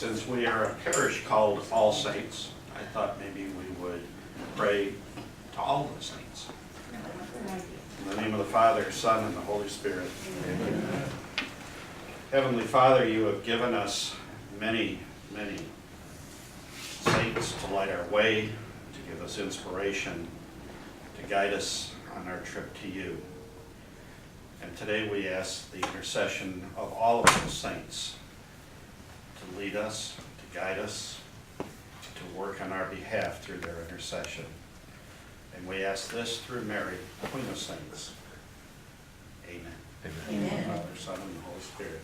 Since we are a parish called All Saints, I thought maybe we would pray to all the saints. In the name of the Father, Son, and the Holy Spirit. Amen. Heavenly Father, you have given us many, many saints to light our way, to give us inspiration, to guide us on our trip to you. And today we ask the intercession of all of those saints to lead us, to guide us, to work on our behalf through their intercession. And we ask this through Mary, Queen of Saints. Amen. Amen. Amen. Father, Son, and the Holy Spirit.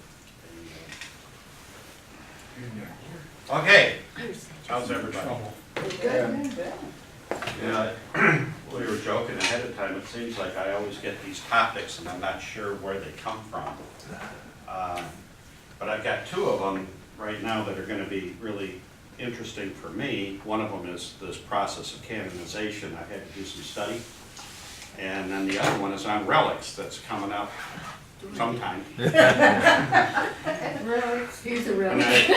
Amen. Okay. How's everybody? Good. Yeah, we were joking ahead of time. It seems like I always get these topics and I'm not sure where they come from. But I've got two of them right now that are going to be really interesting for me. One of them is this process of canonization. I've had to do some study. And then the other one is on relics that's coming up sometime. Relics, here's a relic. He's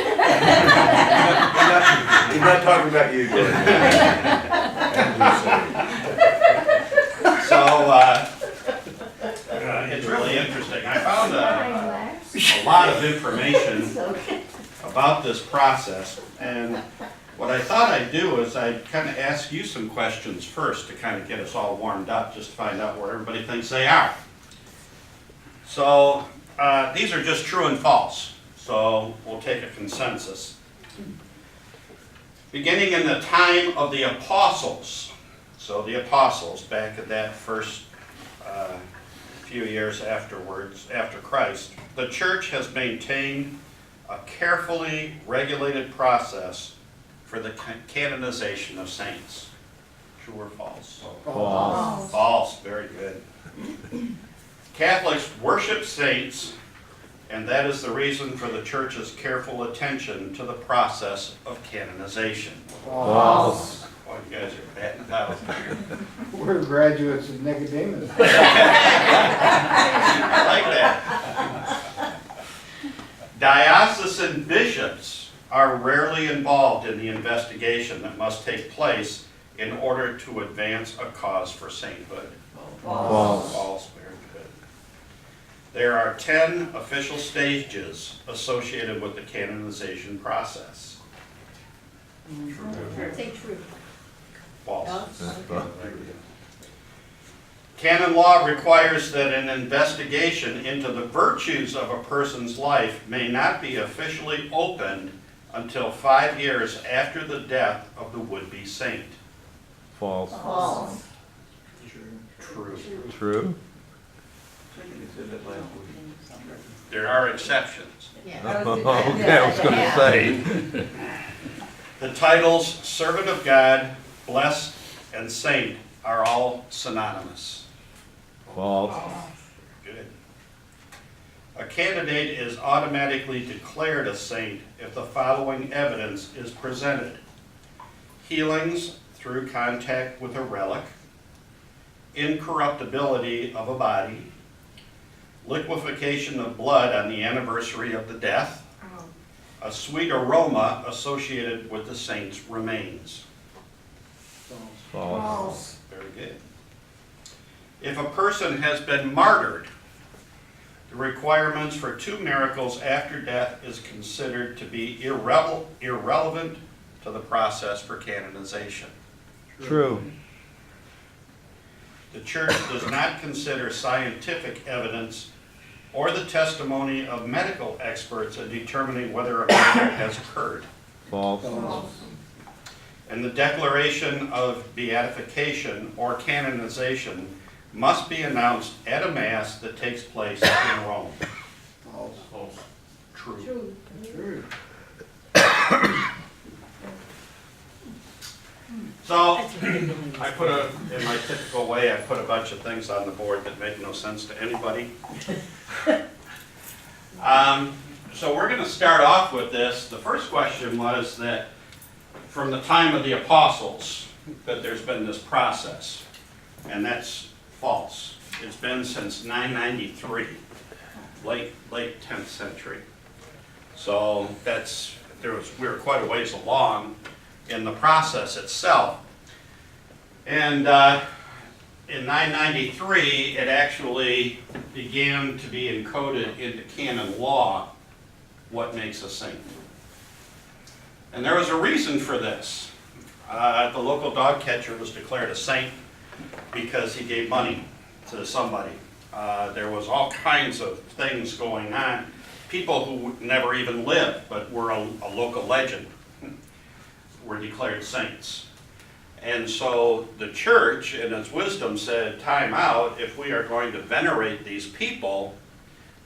not talking about you, Gordon. So, it's really interesting. I found a lot of information about this process, and what I thought I'd do is I'd kind of ask you some questions first to kind of get us all warmed up, just to find out where everybody thinks they are. So these are just true and false, so we'll take a consensus. Beginning in the time of the apostles, so the apostles back at that first few years afterwards, after Christ, the church has maintained a carefully regulated process for the canonization of saints. True or false? False. False, very good. Catholics worship saints, and that is the reason for the church's careful attention to the process of canonization. False. Boy, you guys are batting it out. We're graduates of Nicodemus. I like that. Diocesan bishops are rarely involved in the investigation that must take place in order to advance a cause for sainthood. False. False, very good. There are 10 official stages associated with the canonization process. Say true. False. Canon law requires that an investigation into the virtues of a person's life may not be officially opened until 5 years after the death of the would-be saint. False. False. True. True. There are exceptions. Yeah. Okay, I was going to say. The titles servant of God, blessed, and saint are all synonymous. False. Good. A candidate is automatically declared a saint if the following evidence is presented: healings through contact with a relic, incorruptibility of a body, liquefaction of blood on the anniversary of the death, a sweet aroma associated with the saint's remains. False. Very good. If a person has been martyred, the requirements for 2 miracles after death is considered to be irrelevant to the process for canonization. True. The church does not consider scientific evidence or the testimony of medical experts in determining whether a miracle has occurred. False. And the declaration of beatification or canonization must be announced at a mass that takes place in Rome. False. True. True. So, I put in my typical way, I put a bunch of things on the board that make no sense to anybody. So we're going to start off with this. The first question was that from the time of the apostles that there's been this process, and that's false. It's been since 993, late 10th century. So that's we were quite a ways along in the process itself. And in 993, it actually began to be encoded into canon law, what makes a saint. And there was a reason for this. The local dog catcher was declared a saint because he gave money to somebody. There was all kinds of things going on. People who never even lived but were a local legend were declared saints. And so the church, in its wisdom, said, time out, if we are going to venerate these people,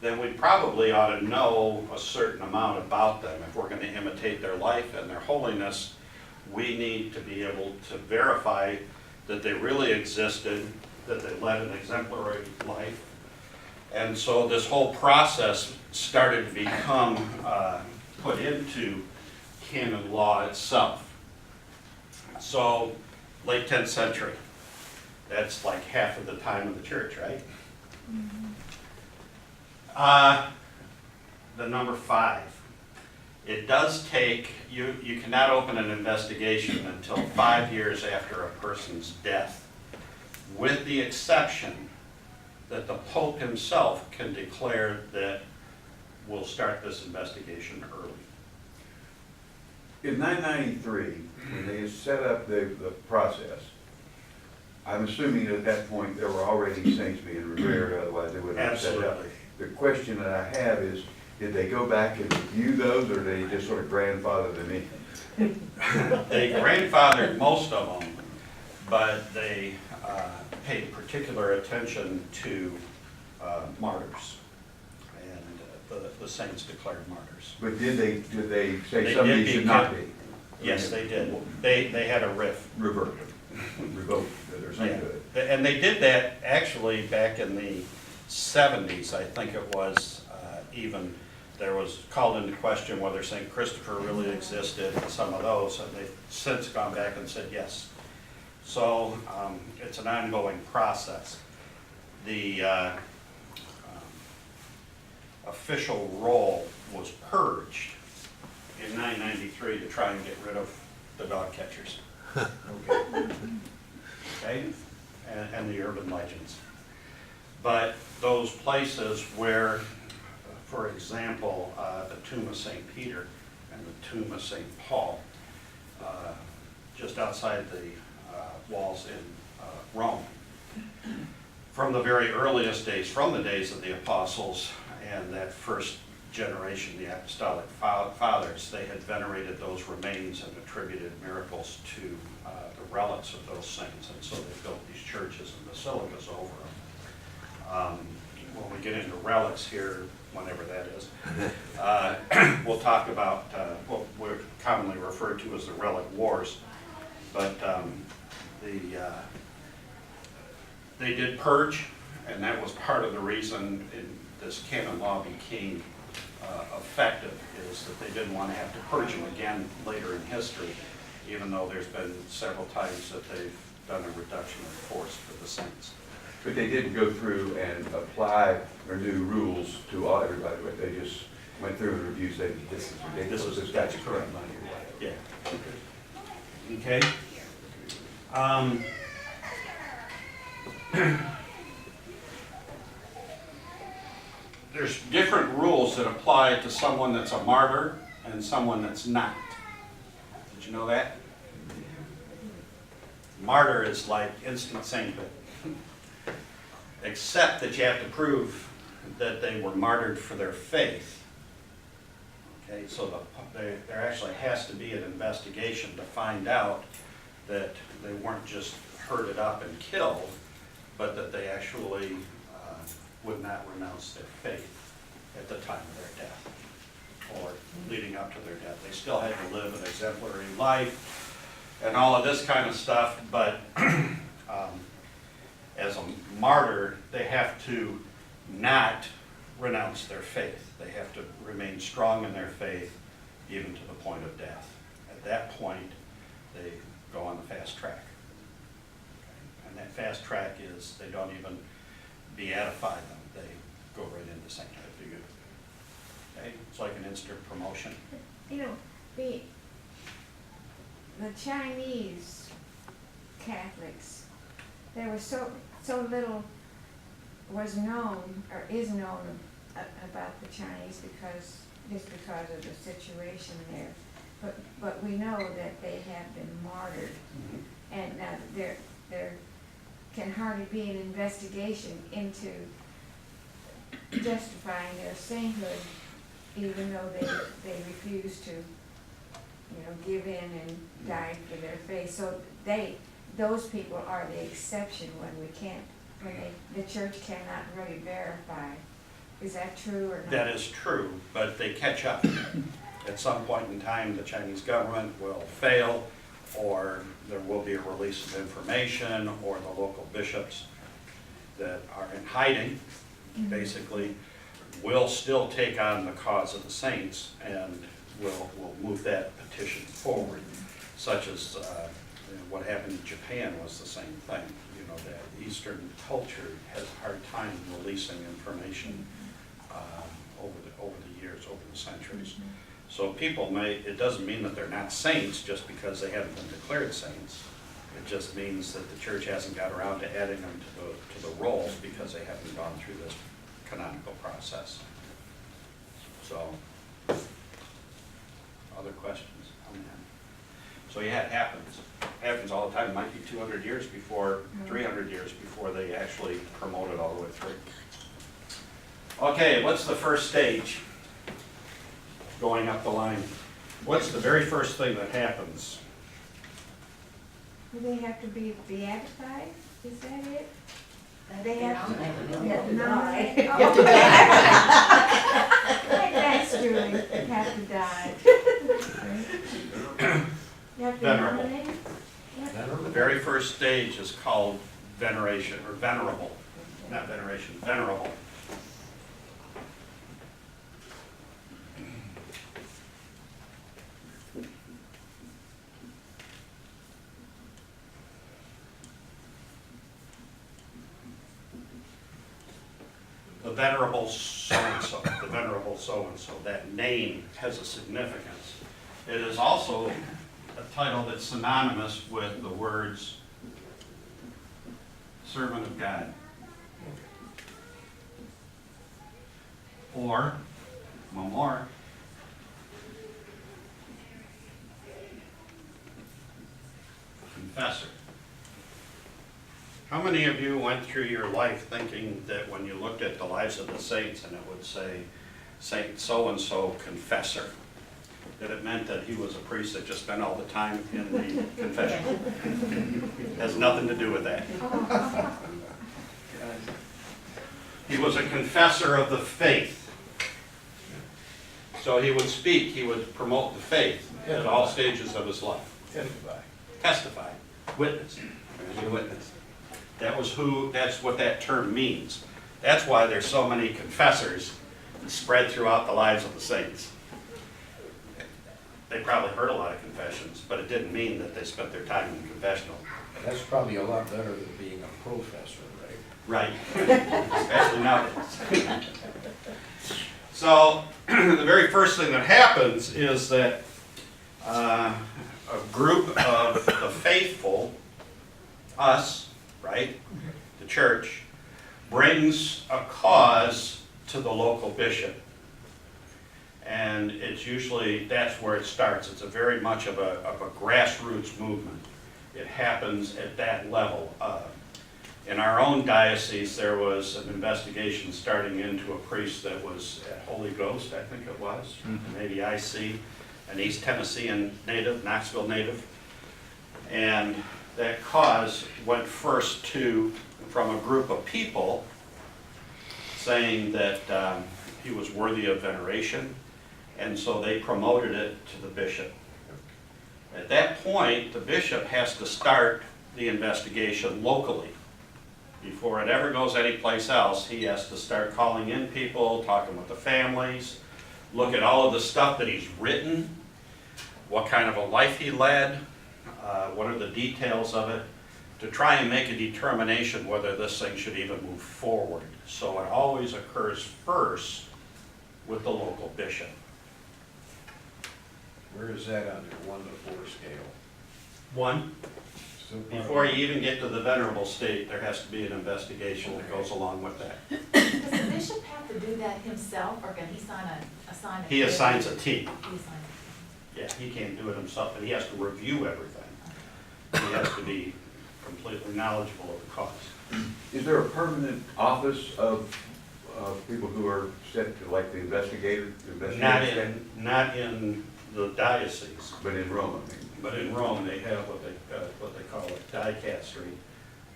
then we probably ought to know a certain amount about them. If we're going to imitate their life and their holiness, we need to be able to verify that they really existed, that they led an exemplary life. And so this whole process started to become put into canon law itself. So, late 10th century, that's like half of the time of the church, right? The number 5. It does take, you cannot open an investigation until 5 years after a person's death, with the exception that the Pope himself can declare that we'll start this investigation early. In 993, when they set up the process, I'm assuming at that point there were already saints being revered, otherwise they wouldn't have set up. Absolutely. The question that I have is, did they go back and review those, or did they just sort of grandfather them in? They grandfathered most of them, but they paid particular attention to martyrs, and the saints declared martyrs. But did they say They some of did these should not be? Yes, they did. They had a riff. Revoked their sainthood. And they did that actually back in the 70s, I think it was, even. There was called into question whether St. Christopher really existed and some of those, and they've since gone back and said yes. So it's an ongoing process. The official roll was purged in 993 to try and get rid of the dog catchers. Okay? And the urban legends. But those places where, for example, the tomb of St. Peter and the tomb of St. Paul, just outside the walls in Rome, from the very earliest days, from the days of the apostles and that first generation, the apostolic fathers, they had venerated those remains and attributed miracles to the relics of those saints, and so they built these churches and basilicas over them. When we get into relics here, whenever that is, we'll talk about what we're commonly referred to as the relic wars, but they did purge, and that was part of the reason this canon law became effective, is that they didn't want to have to purge them again later in history, even though there's been several times that they've done a reduction of force for the saints. But they didn't go through and apply or new rules to everybody, but they just went through and reviewed, said, this is ridiculous, this guy's correct money or whatever. Yeah. Okay. There's different rules that apply to someone that's a martyr and someone that's not. Did you know that? Martyr is like instant sainthood, except that you have to prove that they were martyred for their faith. Okay, so there actually has to be an investigation to find out that they weren't just herded up and killed, but that they actually would not renounce their faith at the time of their death or leading up to their death. They still had to live an exemplary life and all of this kind of stuff, but as a martyr, they have to not renounce their faith. They have to remain strong in their faith even to the point of death. At that point, they go on the fast track. Okay? And that fast track is they don't even beatify them. They go right into sainthood. Okay? It's like an instant promotion. You know, The Chinese Catholics, there was so little was known or is known about the Chinese because of the situation there. But we know that they have been martyred, and there can hardly be an investigation into justifying their sainthood, even though they refuse to, give in and die for their faith. So those people are the exception when the church cannot really verify. Is that true or not? That is true, but they catch up. At some point in time, the Chinese government will fail, or there will be a release of information, or the local bishops that are in hiding, basically, will still take on the cause of the saints and will move that petition forward, such as what happened in Japan was the same thing. That Eastern culture has a hard time releasing information over the years, over the centuries. So people it doesn't mean that they're not saints just because they haven't been declared saints. It just means that the church hasn't got around to adding them to the rolls because they haven't gone through this canonical process. So, other questions on that? So yeah, it happens. It happens all the time. It might be 200 years before, 300 years before they actually promote it all the way through. Okay, what's the first stage going up the line? What's the very first thing that happens? Do they have to be beatified? Is that it? They have to You nominate. have to die. That's true. They have to die. You have to Venerable. nominate? The very first stage is called veneration, or venerable. Not veneration, venerable. The venerable so-and-so, the venerable so-and-so, that name has a significance. It is also a title that's synonymous with the words servant of God. Or, one more, confessor. How many of you went through your life thinking that when you looked at the lives of the saints and it would say Saint so-and-so confessor, that it meant that he was a priest that just spent all the time in the confessional? Has nothing to do with that. He was a confessor of the faith. So he would speak, he would promote the faith at all stages of his life. Testify. Witness. He witnessed. That's what that term means. That's why there's so many confessors spread throughout the lives of the saints. They probably heard a lot of confessions, but it didn't mean that they spent their time in the confessional. That's probably a lot better than being a professor, right? Right. Especially nowadays. So, the very first thing that happens is that a group of the faithful, us, right, the church, brings a cause to the local bishop. And it's usually, that's where it starts. It's a very much of a grassroots movement. It happens at that level. In our own diocese, there was an investigation starting into a priest that was at Holy Ghost, I think it was, maybe IC, an East Tennessean native, Knoxville native. And that cause went first from a group of people saying that he was worthy of veneration, and so they promoted it to the bishop. At that point, the bishop has to start the investigation locally. Before it ever goes anyplace else, he has to start calling in people, talking with the families, look at all of the stuff that he's written, what kind of a life he led, what are the details of it, to try and make a determination whether this thing should even move forward. So it always occurs first with the local bishop. Where is that on your 1 to 4 scale? One, Still part of before it? you even get to the venerable state, there has to be an investigation that goes along with that. Does the bishop have to do that himself, or can he assign a? He assigns a team. He assigns Yeah, he can't do it himself, but he has to review everything. He has to be completely knowledgeable of the cause. Is there a permanent office of people who are set to, like the investigator? Not in the diocese, But in Rome, I mean. but in Rome, they have what they call a dicastery,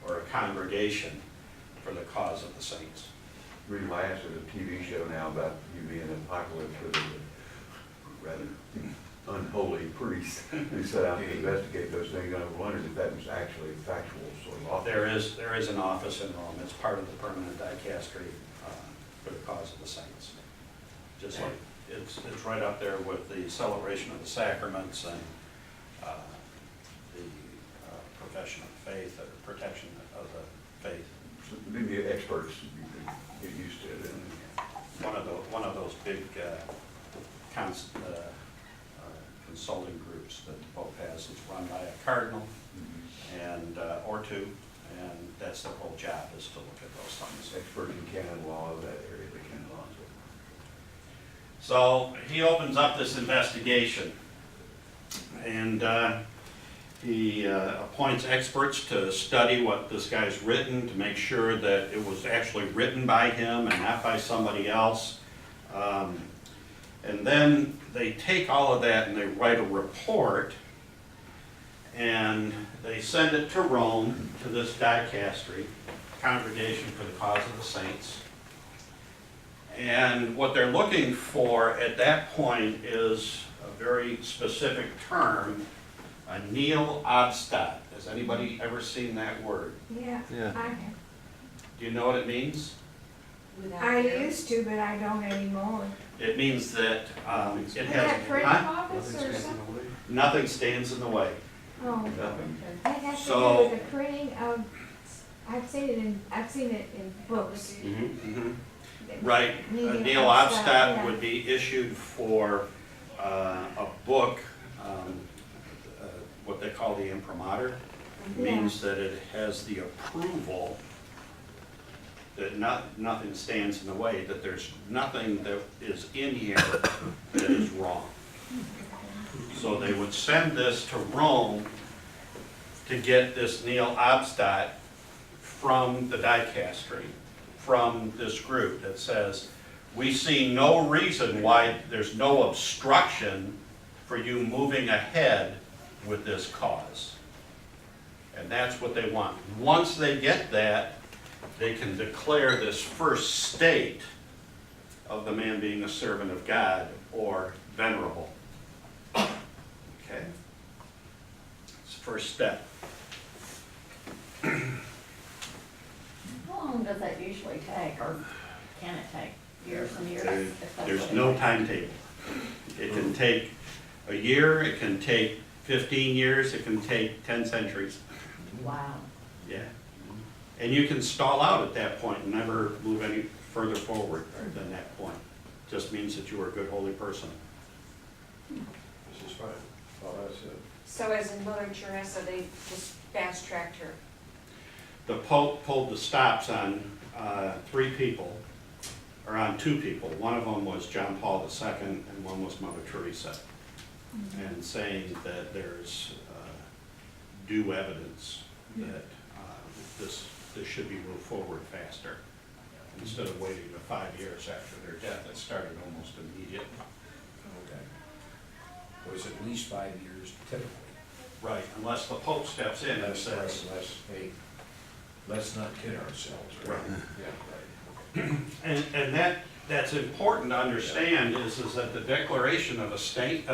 or a congregation for the cause of the saints. The reason why I asked, there's a TV show now about you being an apocalypse with a rather unholy priest who set out to investigate those things. And I wondered if that was actually a factual sort of office. There is an office in Rome. It's part of the permanent dicastery for the cause of the saints. Just like, it's right up there with the celebration of the sacraments and the profession of faith, or protection of the faith. So maybe experts you could get used to it. One of those big consulting groups that the Pope has is run by a cardinal and or two, and that's their whole job, is to look at those things. Expert in canon law of that area, the canon law. So he opens up this investigation, and he appoints experts to study what this guy's written, to make sure that it was actually written by him and not by somebody else. And then they take all of that and they write a report, and they send it to Rome, to this dicastery, Congregation for the Cause of the Saints. And what they're looking for at that point is a very specific term, a nihil obstat. Has anybody ever seen that word? Yeah, Yeah. I, Do you know what it means? Without I error. used to, but I don't anymore. It means that it Is that has, printing huh? office or something? Nothing stands in the way. Oh, Nothing. that has to So- do with the printing of, I've seen it in books. Right, a Nihil nihil obstat, obstat yeah. would be issued for a book, what they call the imprimatur. Yeah. Means that it has the approval that nothing stands in the way, that there's nothing that is in here that is wrong. So they would send this to Rome to get this nihil obstat from the dicastery, from this group that says, we see no reason why there's no obstruction for you moving ahead with this cause. And that's what they want. Once they get that, they can declare this first state of the man being a servant of God, or venerable. Okay? It's the first step. How long does that usually take, or can it take? Years and years? if that's There's what it no takes? timetable. It can take a year, it can take 15 years, it can take 10 centuries. Wow. Yeah. And you can stall out at that point and never move any further forward than that point. Just means that you are a good, holy person. This is fine. All that's it. So as in literature, so they just fast tracked her. The Pope pulled the stops on 3 people, or on 2 people. One of them was John Paul II, and one was Mother Teresa. And saying that there's due evidence that this should be moved forward faster. Instead of waiting to 5 years after their death, it started almost immediately. Okay. Was at least 5 years typically. Right, unless the Pope steps in and That's right, says, hey, let's not kid ourselves, right? Right. Yeah, right. and that's important to understand is that the declaration of a saint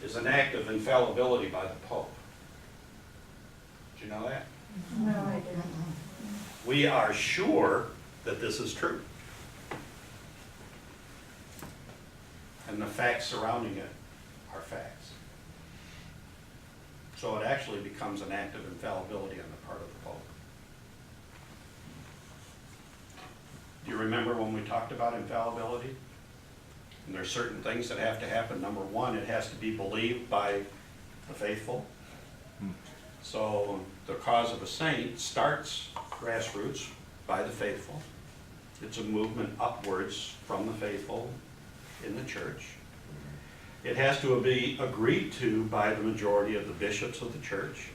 is an act of infallibility by the Pope. Did you know that? No, I didn't. We are sure that this is true. And the facts surrounding it are facts. So it actually becomes an act of infallibility on the part of the Pope. Do you remember when we talked about infallibility? And there's certain things that have to happen. Number one, it has to be believed by the faithful. So the cause of a saint starts grassroots by the faithful. It's a movement upwards from the faithful in the church. It has to be agreed to by the majority of the bishops of the church.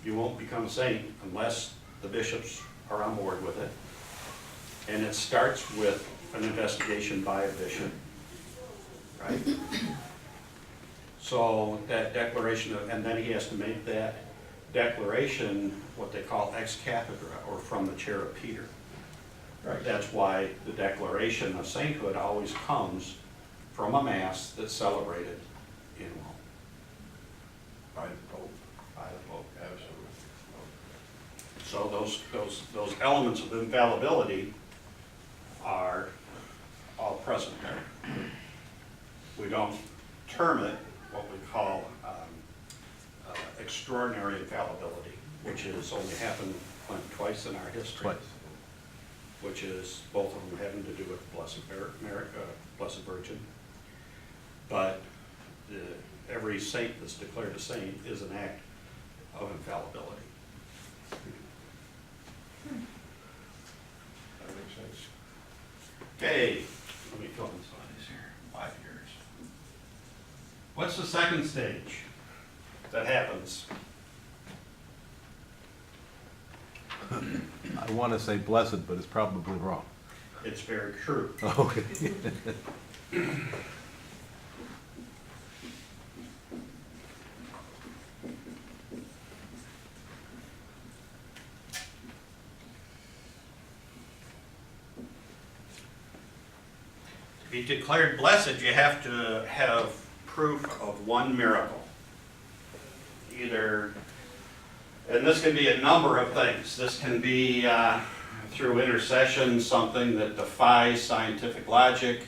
You won't become a saint unless the bishops are on board with it. And it starts with an investigation by a bishop, right? So that declaration, and then he has to make that declaration, what they call ex cathedra, or from the chair of Peter. Right. That's why the declaration of sainthood always comes from a mass that's celebrated in Rome. By the Pope. By the Pope. Absolutely. So those elements of infallibility are all present there. We don't term it what we call extraordinary infallibility, which has only happened twice in our history. Twice. Which is both of them having to do with Blessed Virgin. But every saint that's declared a saint is an act of infallibility. That makes sense. Okay, let me fill in some of these here. 5 years. What's the second stage that happens? I want to say blessed, but it's probably wrong. It's very true. Okay. To be declared blessed, you have to have proof of one miracle. Either, and this can be a number of things. This can be through intercession, something that defies scientific logic.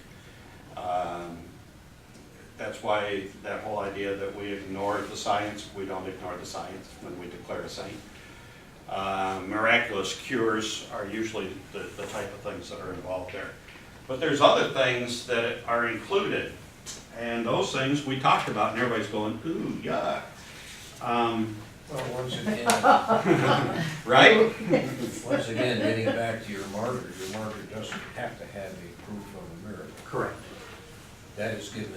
That's why that whole idea that we ignore the science, we don't ignore the science when we declare a saint. Miraculous cures are usually the type of things that are involved there. But there's other things that are included, and those things we talked about, and everybody's going, ooh, yuck. Well, once again, Right? once again, getting back to your martyr doesn't have to have a proof of a miracle. Correct. That is given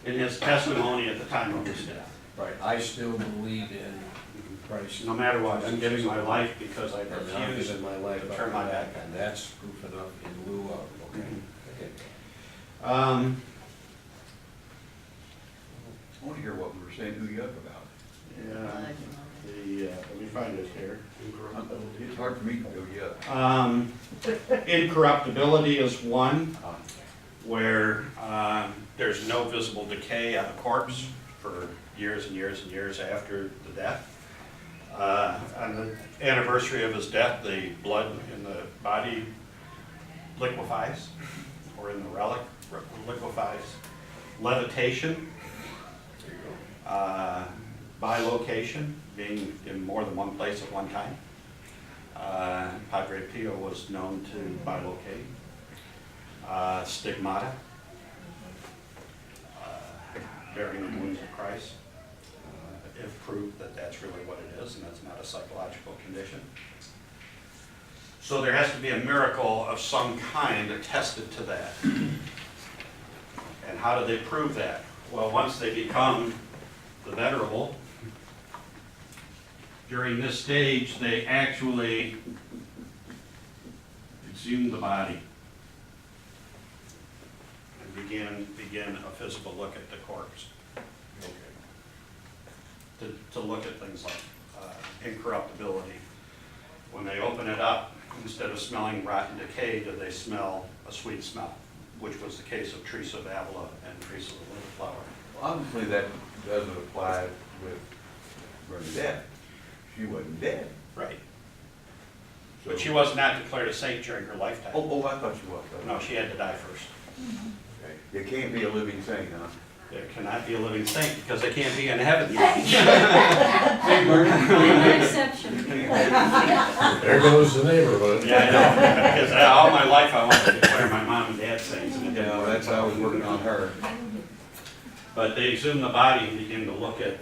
In his testimony at the time of his death. right, I still believe in Christ. No matter what, I'm giving my life because I And I'm refuse giving my life to up turn my for back that, on and that's proof enough in lieu of, okay? Okay. that. I want to hear what we were saying, who you up about. Yeah, let me find it here. It's hard for me to go yet. Incorruptibility is one, where there's no visible decay on a corpse for years and years and years after the death. On the anniversary of his death, the blood in the body liquefies, or in the relic liquefies. Levitation, bilocation, being in more than one place at one time. Padre Pio was known to bilocate. Stigmata, bearing the wounds of Christ, if proved that that's really what it is and that's not a psychological condition. So there has to be a miracle of some kind attested to that. And how do they prove that? Well, once they become the venerable, during this stage, they actually exhume the body and begin a physical look at the corpse. To look at things like incorruptibility. When they open it up, instead of smelling rotten decay, do they smell a sweet smell, which was the case of Teresa of Avila and Teresa of the Little Flower. Well, obviously, that doesn't apply with Bernadette. She wasn't dead. Right. So- But she was not declared a saint during her lifetime. Oh, I thought she was. No, she had to die first. Okay. You can't be a living saint, huh? There cannot be a living saint because they can't be in heaven yet. Exception. There goes the neighborhood. Yeah, I know, because all my life I wanted to declare my mom and dad saints, and it didn't Yeah, work. that's how I was working on her. But they exhume the body and begin to look at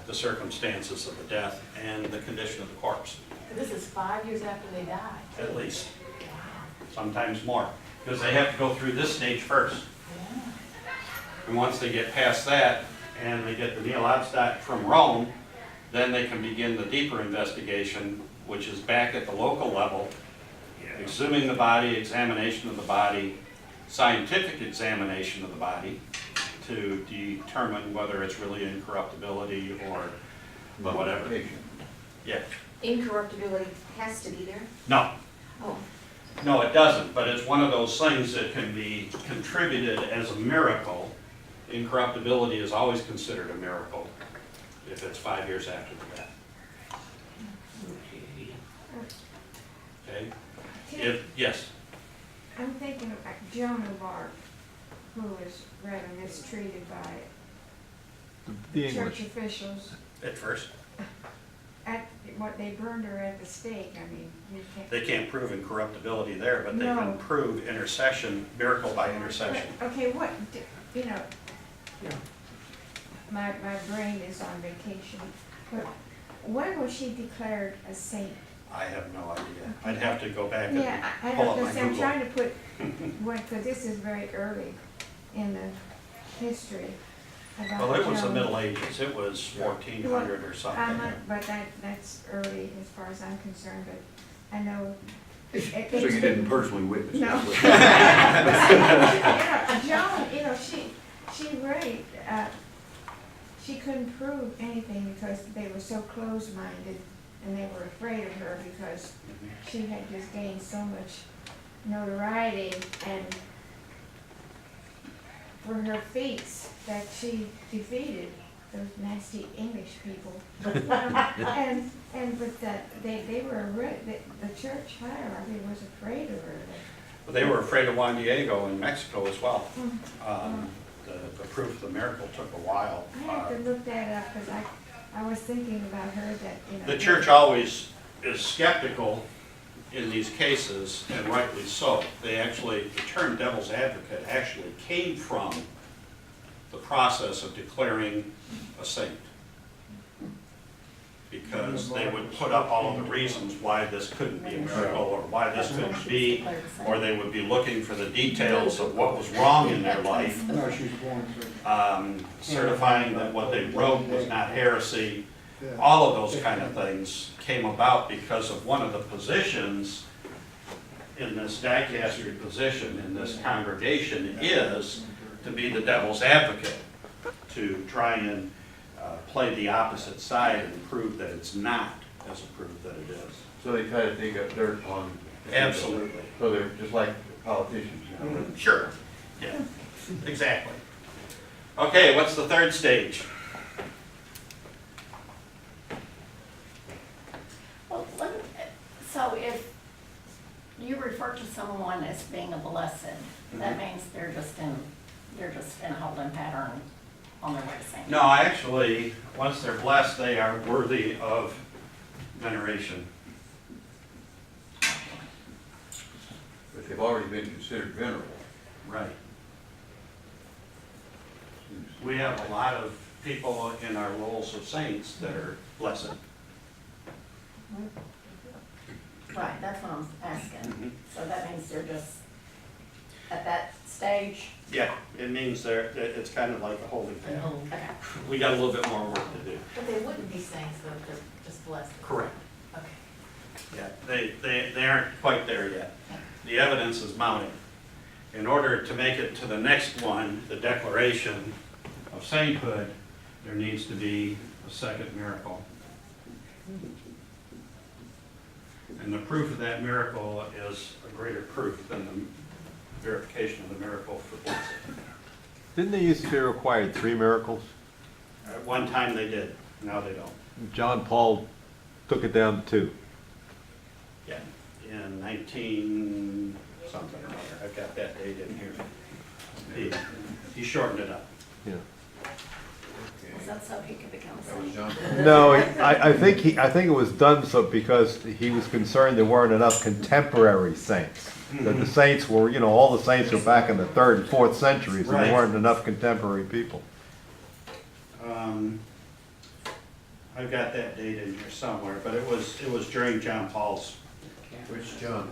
the circumstances of the death and the condition of the corpse, This is 5 years after they died. at least, sometimes more, because they have to go through this stage first. Yeah. And once they get past that, and they get the Nihil Obstat from Rome, then they can begin the deeper investigation, which is back at the local level, exhuming the body, examination of the body, scientific examination of the body, to determine whether it's really incorruptibility or whatever. Mummification. Yeah, Incorruptibility has to be there? no, Oh. no, it doesn't, but it's one of those things that can be contributed as a miracle. Incorruptibility is always considered a miracle if it's 5 years after the death. Okay? If, yes, I'm thinking of Joan of Arc, who was rather mistreated by The church English. officials. at first, They burned her at the stake, I mean, you can't. they can't prove incorruptibility there, but they No. can prove intercession, miracle by intercession. But, okay, you know, my brain is on vacation, but when was she declared a saint? I have no idea. I'd have to go back Yeah, I and pull don't, up my because I'm Google. trying to put, because this is very early in the history about Well, it was the Joan. Middle Ages, it was 1400 or something. But that's early as far as I'm concerned, but I know. So you didn't personally witness No. this? Joan, she really, she couldn't prove anything because they were so close-minded and they were afraid of her because she had just gained so much notoriety and for her feats that she defeated those nasty English people. They were, the church hierarchy was afraid of her. But they were afraid of Juan Diego in Mexico as well. The proof of the miracle took a while. I have to look that up because I was thinking about her that, you know. The church always is skeptical in these cases, and rightly so. They actually, the term devil's advocate actually came from the process of declaring a saint. Because they would put up all of the reasons why this couldn't be a miracle, or why this couldn't be, or they would be looking for the details of what was wrong in their life, No, she's born, so. certifying that what they wrote was not heresy. All of those kind of things came about because of one of the positions in this dicastery position in this congregation is to be the devil's advocate, to try and play the opposite side and prove that it's not as a proof that it is. So they try to dig up dirt on. Absolutely. So they're just like politicians, you know? Sure, yeah, exactly. Okay, what's the third stage? Well, so if you refer to someone as being a blessed, that means they're just in a holding pattern on their way to sainthood. No, actually, once they're blessed, they are worthy of veneration. But they've already been considered venerable. Right. We have a lot of people in our roles of saints that are blessed. Right, that's what I'm asking. Mhm. So that means they're just at that stage? Yeah, it means it's kind of like a holy path. Okay. We got a little bit more work to do. But they wouldn't be saints though, just blessed. Correct. Okay. Yeah, they aren't quite there yet. The evidence is mounting. In order to make it to the next one, the declaration of sainthood, there needs to be a second miracle. And the proof of that miracle is a greater proof than the verification of the miracle for blessing. Didn't they used to be required 3 miracles? At one time they did, now they don't. John Paul took it down to 2. Yeah, in 19 something or other. I've got that date in here. He shortened it up. Yeah. Is that so he could become That was saint? John. No, I think I think it was done so because he was concerned there weren't enough contemporary saints. That the saints were, you know, all the saints were back in the 3rd and 4th centuries, and Right. there weren't enough contemporary people. I've got that date in here somewhere, but it was during John Paul Which John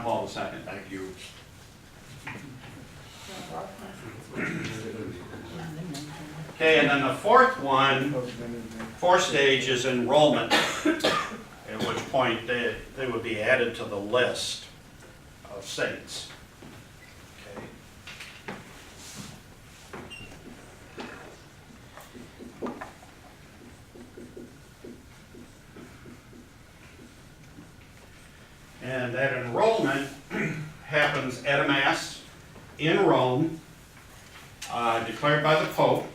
Paul? II. Thank you. Okay, and then the fourth stage is enrollment, at which point they would be added to the list of saints. Okay. And that enrollment happens at a mass in Rome, declared by the Pope,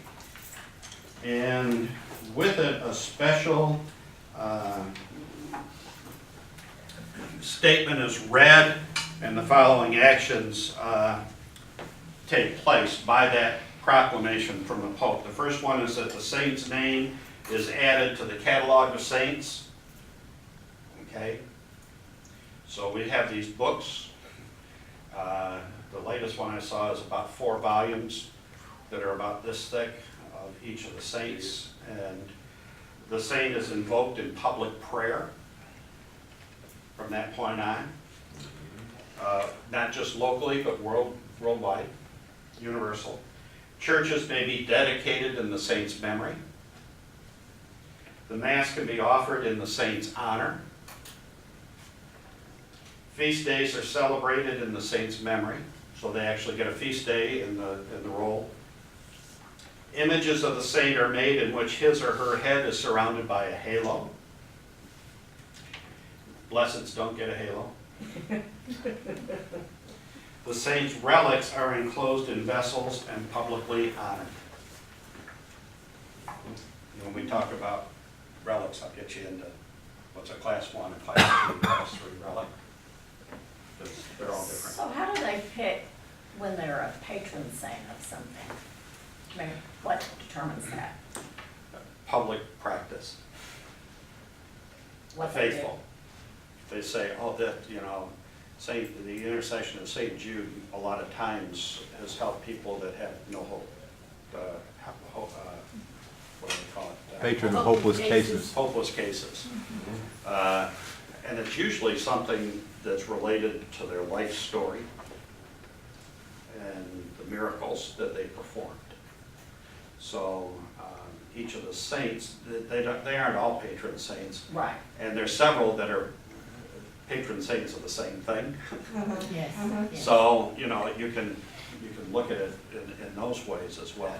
and with it a special statement is read, and the following actions take place by that proclamation from the Pope. The first one is that the saint's name is added to the catalog of saints. Okay? So we have these books. The latest one I saw is about 4 volumes that are about this thick of each of the saints. And the saint is invoked in public prayer from that point on. Not just locally, but worldwide, universal. Churches may be dedicated in the saint's memory. The Mass can be offered in the saint's honor. Feast days are celebrated in the saint's memory, so they actually get a feast day in the roll. Images of the saint are made in which his or her head is surrounded by a halo. Blesseds don't get a halo. The saint's relics are enclosed in vessels and publicly honored. When we talk about relics, I'll get you into what's a class 1, a class 2, class 3 relic. Because they're all different. So how do they pick when they're a patron saint of something? I mean, what determines that? Public practice. What they do? Faithful. They say, oh, that, you know, the intercession of St. Jude a lot of times has helped people that have no hope. What do they call it? Patron of hopeless cases. Hopeless cases. And it's usually something that's related to their life story and the miracles that they performed. So each of the saints, they aren't all patron saints. Right. And there's several that are patron saints of the same thing. Yes. Yes. So, you know, you can look at it in those ways as well.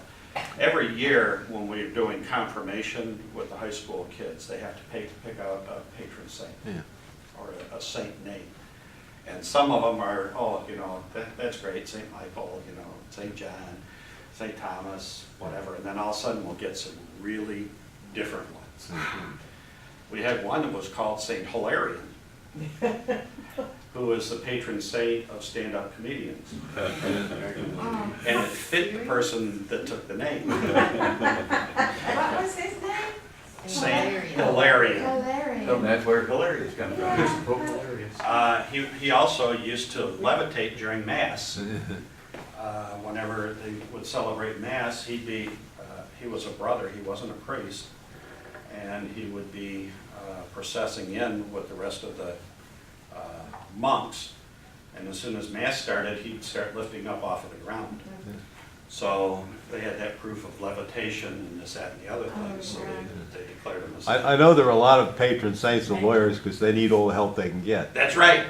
Every year when we're doing confirmation with the high school kids, they have to pick out a patron saint. Yeah. Or a saint name. And some of them are, oh, you know, that's great, St. Michael, you know, St. John, St. Thomas, whatever. And then all of a sudden we'll get some really different ones. We had one that was called St. Hilarion, who is the patron saint of stand-up comedians. And it fit the person that took the name. What was his name? Saint Hilarion. So Hilarious. that's where hilarious comes from. Yeah. It's Pope hilarious. He also used to levitate during Mass. Whenever they would celebrate Mass, he was a brother, he wasn't a priest, and he would be processing in with the rest of the monks, and as soon as Mass started, he'd start lifting up off of the ground. So they had that proof of levitation and this, that, and the other things, so they declared him as. I know there are a lot of patron saints of lawyers because they need all the help they can get. That's right.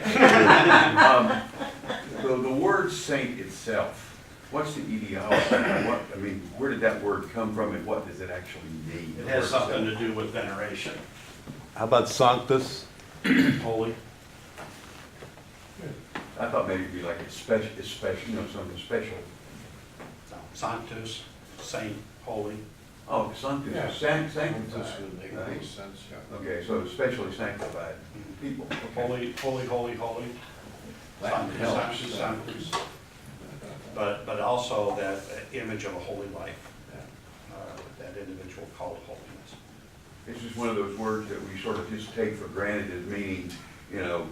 The word saint itself, what's the etiology? I mean, where did that word come from and what does it actually mean? It has something to do with veneration. How about sanctus? Holy. I thought maybe it'd be like a special, you know, something special. No, Sanctus, saint, holy. Oh, sanctus, Yeah. sanctified. This would make more sense, yeah. Okay, so especially sanctified people. Okay. Holy. Latin helps. Sanctus. But also that image of a holy life. that individual called holiness. It's just one of those words that we sort of just take for granted as meaning, you know,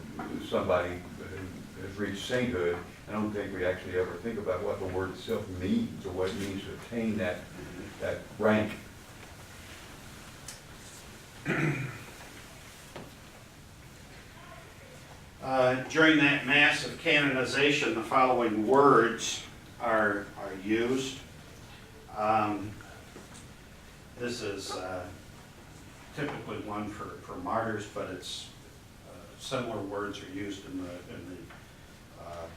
somebody who has reached sainthood. I don't think we actually ever think about what the word itself means or what it means to attain that rank. During that mass of canonization, the following words are used. This is typically one for martyrs, but it's similar words are used in the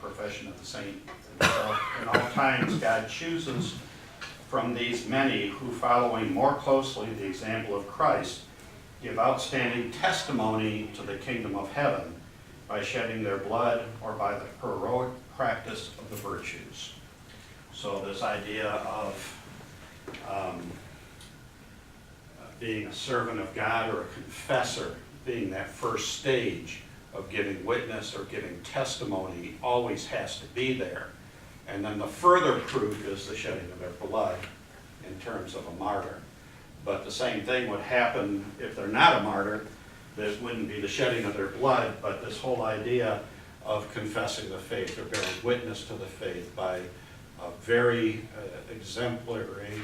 profession of the saint himself. In all times, God chooses from these many who, following more closely the example of Christ, give outstanding testimony to the kingdom of heaven by shedding their blood or by the heroic practice of the virtues. So this idea of being a servant of God or a confessor, being that first stage of giving witness or giving testimony, always has to be there. And then the further proof is the shedding of their blood in terms of a martyr. But the same thing would happen if they're not a martyr. There wouldn't be the shedding of their blood, but this whole idea of confessing the faith or bearing witness to the faith by a very exemplary,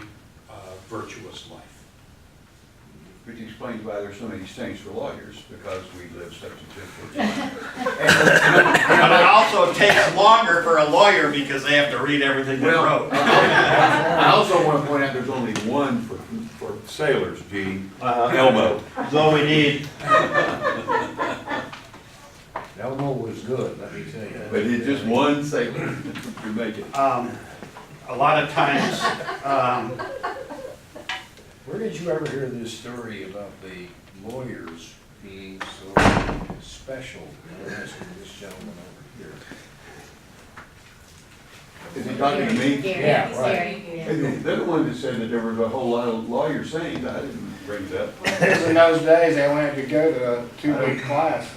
virtuous life. Which explains why there's so many saints for lawyers, because we live such a different life. But it also takes longer for a lawyer because they have to read everything they wrote. I also want to point out there's only one for sailors, Gene, Elmo. That's all we need. Elmo was good, let me tell you. But it's just one sailor to make it. A lot of times, Where did you ever hear this story about the lawyers being so special? I'm asking this gentleman over here. Is he talking to me? Yeah, right. They're the one that said that there was a whole lot of lawyers saying that. I didn't bring it up. Because in those days, they only had to go to a 2-week class.